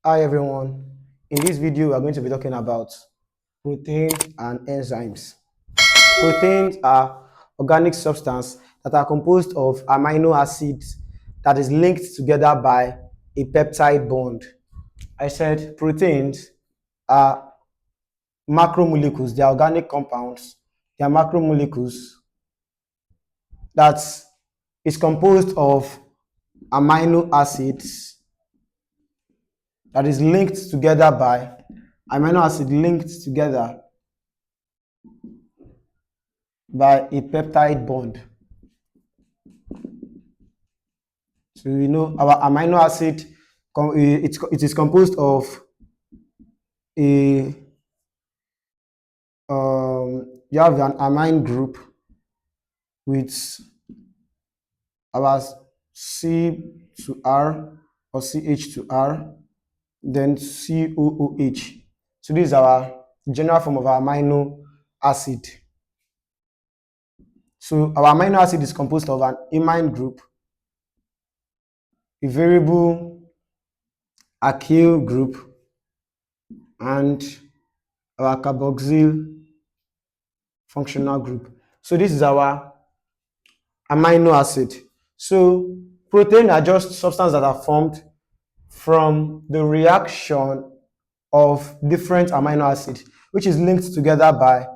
Hi everyone. In this video, we are going to be talking about proteins and enzymes. Proteins are organic substances that are composed of amino acids that is linked together by a peptide bond. I said proteins are macromolecules, they are organic compounds, they are macromolecules that is composed of amino acids that is linked together by amino acid linked together by a peptide bond. So we know our amino acid, it is composed of a you have an amine group with our C to R or CH to R, then COOH. So this is our general form of our amino acid. So our amino acid is composed of an amine group, a variable alkyl group, and our carboxyl functional group. So this is our amino acid. So protein are just substances that are formed from the reaction of different amino acids, which is linked together by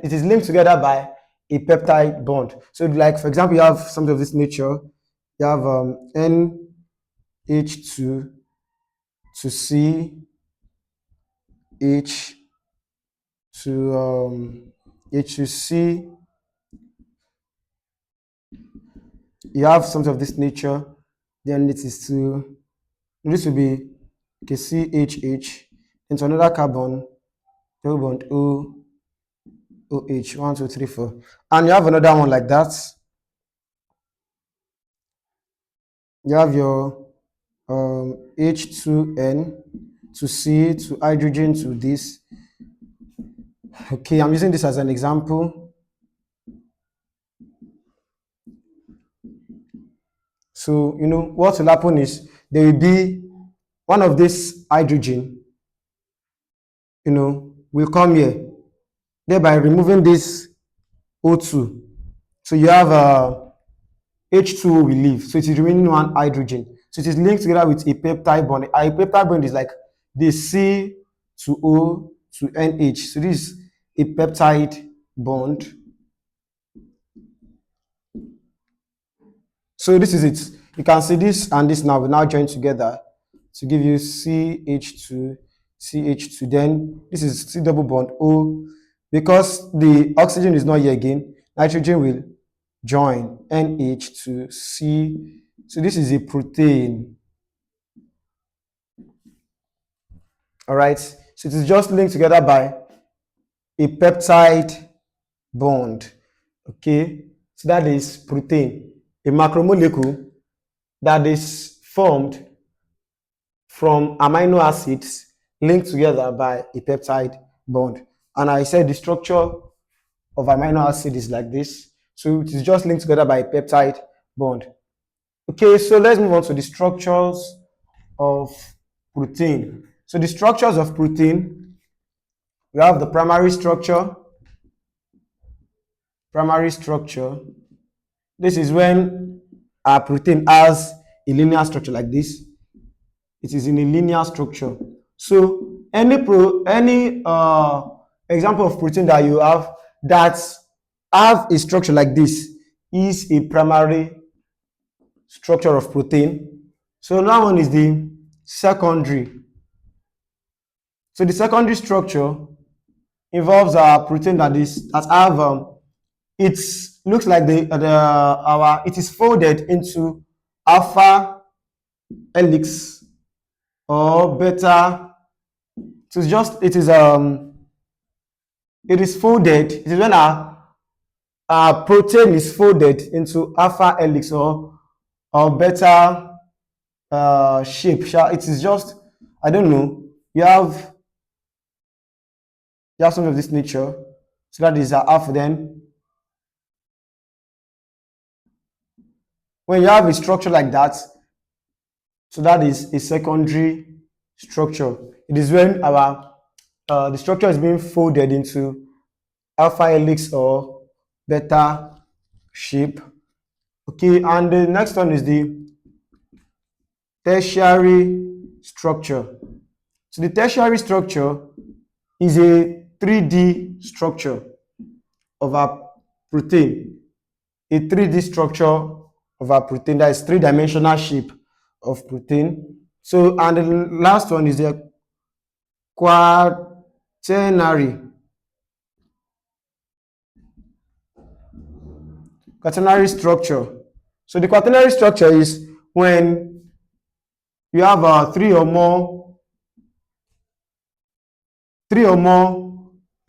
it is linked together by a peptide bond. So like for example, you have something of this nature. You have NH2 to C H to H to C. You have something of this nature. Then this will be CHH into another carbon, double bond OH, 1, 2, 3, 4. And you have another one like that. You have your H2N to C to hydrogen to this. Okay, I'm using this as an example. So, you know, what will happen is there will be one of this hydrogen, you know, will come here, thereby removing this O2. So you have H2O will leave. So it is remaining one hydrogen. So it is linked together with a peptide bond. A peptide bond is like the C to O to NH. So this is a peptide bond. So this is it. You can see this and this now will now join together to give you CH2, CH2. Then this is C double bond O. Because the oxygen is not here again, nitrogen will join NH to C. So this is a protein. All right. So it is just linked together by a peptide bond. Okay. So that is protein, a macromolecule that is formed from amino acids linked together by a peptide bond. And I said the structure of amino acid is like this. So it is just linked together by a peptide bond. Okay, so let's move on to the structures of protein. So the structures of protein, we have the primary structure. Primary structure. This is when a protein has a linear structure like this. It is in a linear structure. So any example of protein that you have that have a structure like this is a primary structure of protein. So that one is the secondary. So the secondary structure involves a protein that have it looks like it is folded into alpha helix or beta. So it's just it is folded. It is when a protein is folded into alpha helix or beta shape. It is just, I don't know, you have something of this nature. So that is alpha. Then when you have a structure like that, So that is a secondary structure. It is when the structure is being folded into alpha helix or beta shape. Okay, and the next one is the tertiary structure. So the tertiary structure is a 3D structure of a protein. A 3D structure of a protein, that is three-dimensional shape of protein. So, and the last one is the quaternary structure. So the quaternary structure is when you have three or more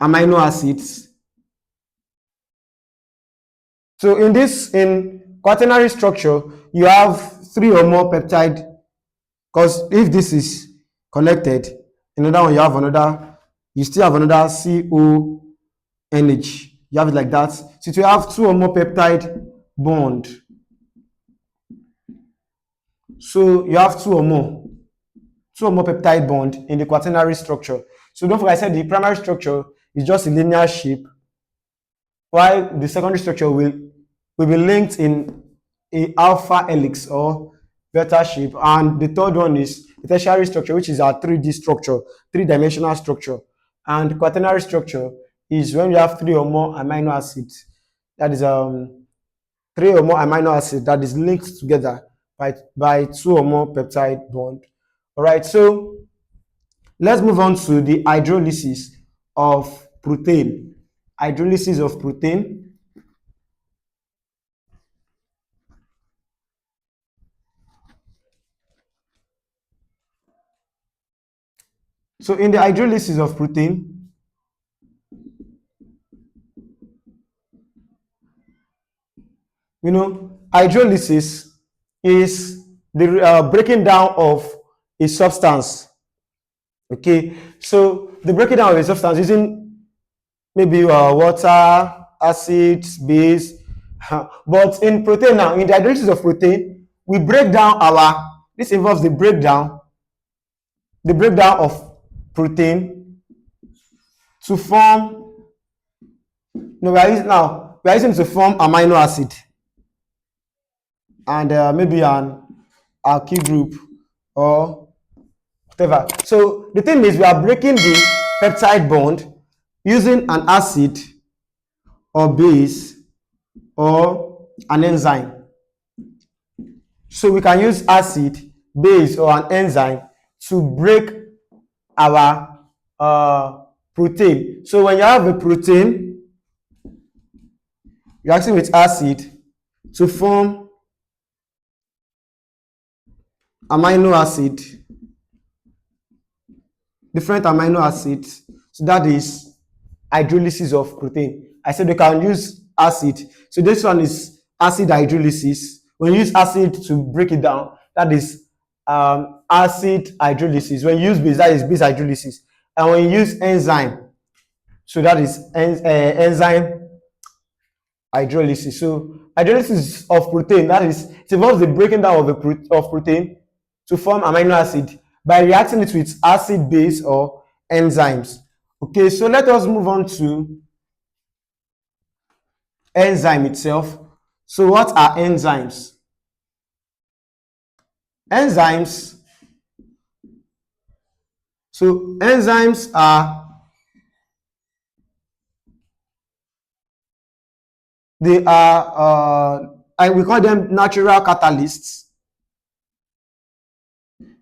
amino acids. So in quaternary structure, you have three or more peptide, because if this is connected, another one you still have another CONH. You have it like that. So you have two or more peptide bond. So you have two or more peptide bond in the quaternary structure. So don't forget, I said the primary structure is just a linear shape, while the secondary structure will be linked in a alpha helix or beta shape, and the third one is the tertiary structure, which is our 3D structure, three-dimensional structure. And quaternary structure is when you have three or more amino acids. That is three or more amino acids that is linked together by two or more peptide bond. All right, so let's move on to the hydrolysis of protein. Hydrolysis of protein. So in the hydrolysis of protein, hydrolysis is the breaking down of a substance. Okay, so the breaking down of a substance using maybe water, acids, base. But in protein now, in the hydrolysis of protein, we break down this involves the breakdown of protein to form, we are using to form amino acid and maybe an alkyl group or whatever. So the thing is, we are breaking the peptide bond using an acid or base or an enzyme. So we can use acid, base, or an enzyme to break our protein. So when you have a protein, you're acting with acid to form amino acid, different amino acids. So that is hydrolysis of protein. I said we can use acid. So this one is acid hydrolysis. When you use acid to break it down, that is acid hydrolysis. When you use base, that is base hydrolysis. And when you use enzyme, so that is enzyme hydrolysis. So hydrolysis of protein, that is, it involves the breaking down of protein to form amino acid by reacting it with acid, base, or enzymes. Okay, so let us move on to enzyme itself. So what are enzymes? Enzymes are we call them natural catalysts.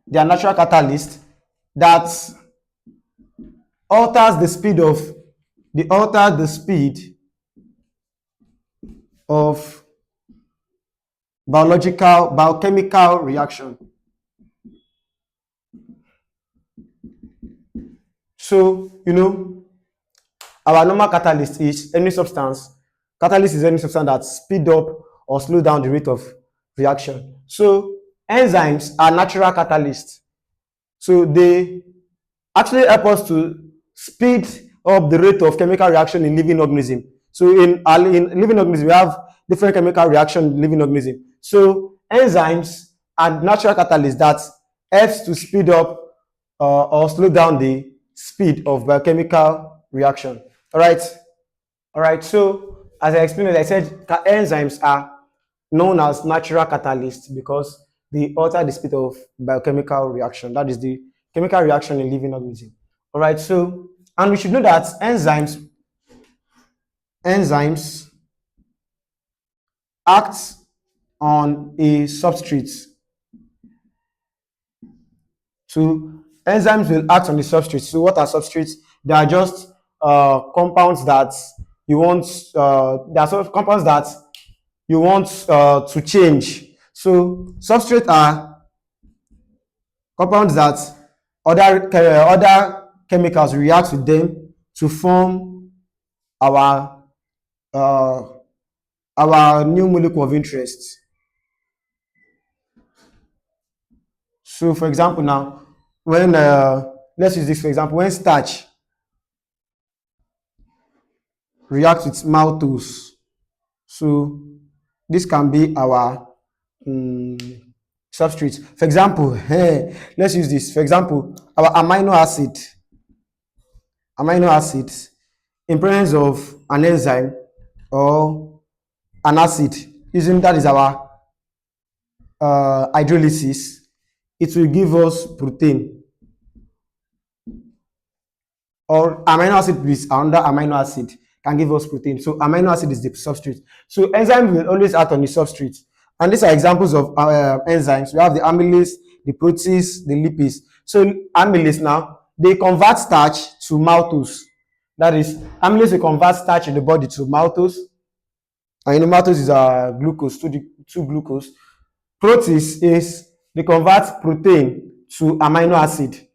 They are natural catalysts that alters the speed of biochemical reaction. So our normal catalyst is any substance. Catalyst is any substance that speed up or slow down the rate of reaction. So enzymes are natural catalysts. So they actually help us to speed up the rate of chemical reaction in living organism. So in living organism, we have different chemical reaction in living organism. So enzymes and natural catalyst that helps to speed up or slow down the speed of biochemical reaction. All right. All right. So as I explained, I said enzymes are known as natural catalysts because they alter the speed of biochemical reaction. That is the chemical reaction in living organism. All right. So, and we should know that enzymes act on a substrate. So enzymes will act on the substrate. So what are substrates? They are just compounds that you want. They are sort of compounds that you want to change. So substrates are compounds that other chemicals react with them to form our uh, our new molecule of interest. So for example now, when let's use this for example, when starch reacts with maltose, so this can be our substrate. For example, let's use this. For example, our amino acids in presence of an enzyme or an acid, using that is our hydrolysis, it will give us protein. Or amino acid with another amino acid can give us protein. So amino acid is the substrate. So enzymes will always act on the substrate. And these are examples of enzymes. We have the amylase, the protease, the lipase. So amylase now, they convert starch to maltose. That is, amylase will convert starch in the body to maltose. And maltose is glucose, 2 glucose. Protease is they convert protein to amino acid.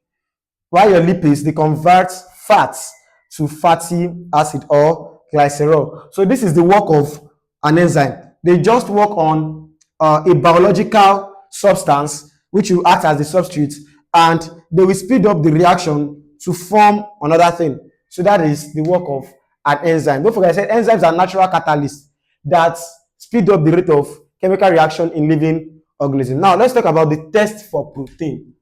While your lipase, they convert fats to fatty acid or glycerol. So this is the work of an enzyme. They just work on a biological substance which will act as the substrate, and they will speed up the reaction to form another thing. So that is the work of an enzyme. Don't forget, I said enzymes are natural catalysts that speed up the rate of chemical reaction in living organisms. Now let's talk about the test for protein.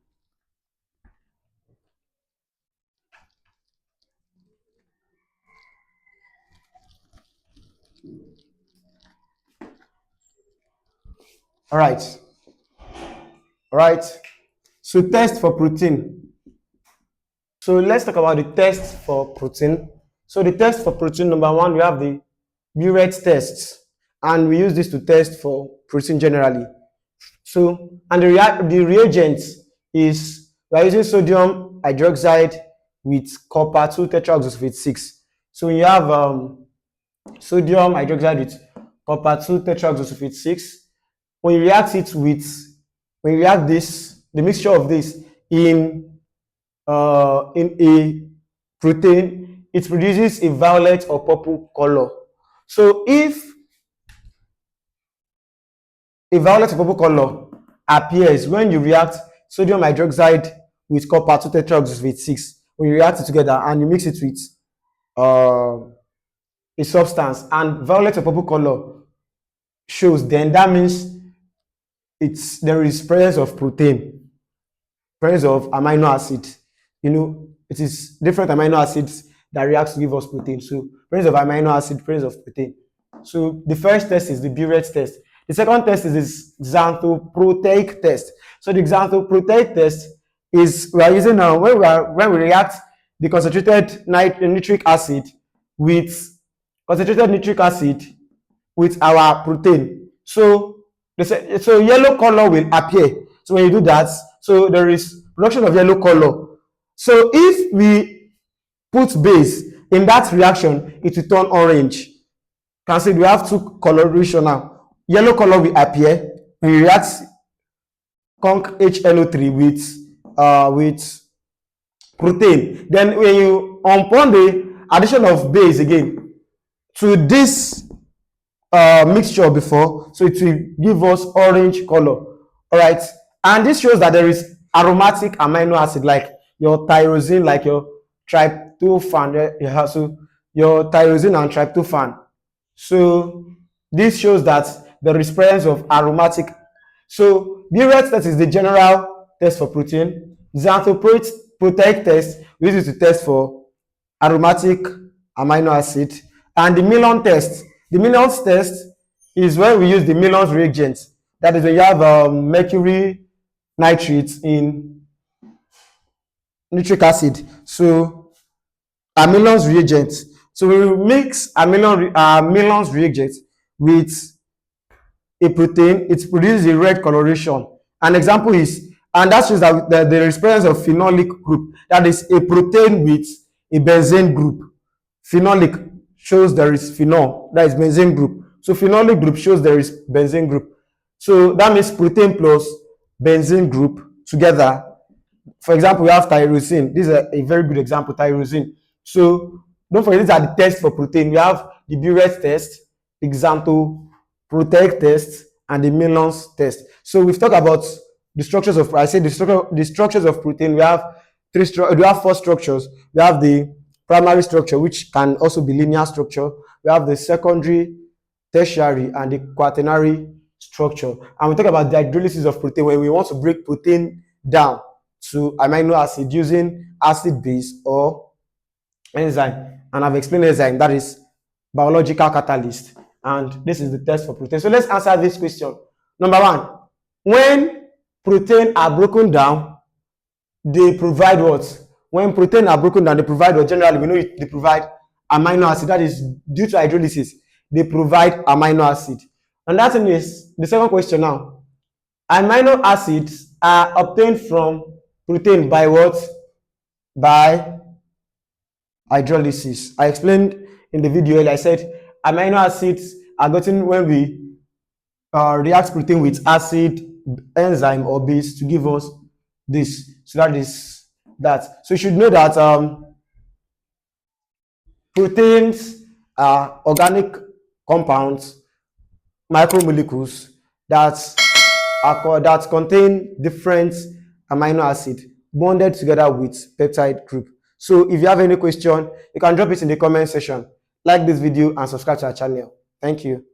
All right. All right. So test for protein. So let's talk about the test for protein. So the test for protein, number one, we have the Burette test, and we use this to test for protein generally. So, and the reagent is, we are using sodium hydroxide with copper 2 tetraoxosulfate 6. So when you have sodium hydroxide with copper 2 tetraoxosulfate 6, when you react this, the mixture of this in a protein, it produces a violet or purple color. So if a violet or purple color appears when you react sodium hydroxide with copper 2 tetraoxosulfate 6, when you react it together and you mix it with a substance, and violet or purple color shows, then that means there is presence of protein, presence of amino acid. You know, it is different amino acids that react to give us protein. So presence of amino acid, presence of protein. So the first test is the Burette test. The second test is the xanthoproteic test. So the xanthoproteic test is we are using now when we react the concentrated nitric acid with our protein. So yellow color will appear. So when you do that, so there is production of yellow color. So if we put base in that reaction, it will turn orange. Can see we have two coloration now. Yellow color will appear when you react conc HNO3 with protein. Then when you upon the addition of base again to this mixture before, so it will give us orange color. All right, and this shows that there is aromatic amino acid like your tyrosine, like your tryptophan. So your tyrosine and tryptophan. So this shows that there is presence of aromatic. So Burette test is the general test for protein. Xanthoproteic test, we use it to test for aromatic amino acid. And the Millon test. The Millon's test is when we use the Millon's reagent. That is when you have mercury nitrate in nitric acid. So Millon's reagent. So we will mix Millon's reagent with a protein, it produces a red coloration. An example is, and that shows that there is presence of phenolic group. That is a protein with a benzene group. Phenolic shows there is phenol, that is benzene group. So phenolic group shows there is benzene group. So that means protein plus benzene group together. For example, we have tyrosine. This is a very good example, tyrosine. So don't forget, these are the tests for protein. We have the Burette test, the xanthoproteic test, and the Millon's test. So we've talked about the structures of, the structures of protein. We have four structures. We have the primary structure, which can also be linear structure. We have the secondary, tertiary, and the quaternary structure. And we talk about the hydrolysis of protein, when we want to break protein down to amino acid using acid base or enzyme. And I've explained enzyme, that is biological catalyst. And this is the test for protein. So let's answer this question. Number one, when protein are broken down, they provide what? When protein are broken down, they provide what? Generally, we know they provide amino acid. That is due to hydrolysis. They provide amino acid. And that is the second question now. Amino acids are obtained from protein by what? By hydrolysis. I explained in the video earlier, I said amino acids are gotten when we react protein with acid, enzyme, or base to give us this. So that is that. So you should know that proteins are organic compounds, micromolecules that contain different amino acid bonded together with peptide group. So if you have any question, you can drop it in the comment section. Like this video and subscribe to our channel. Thank you.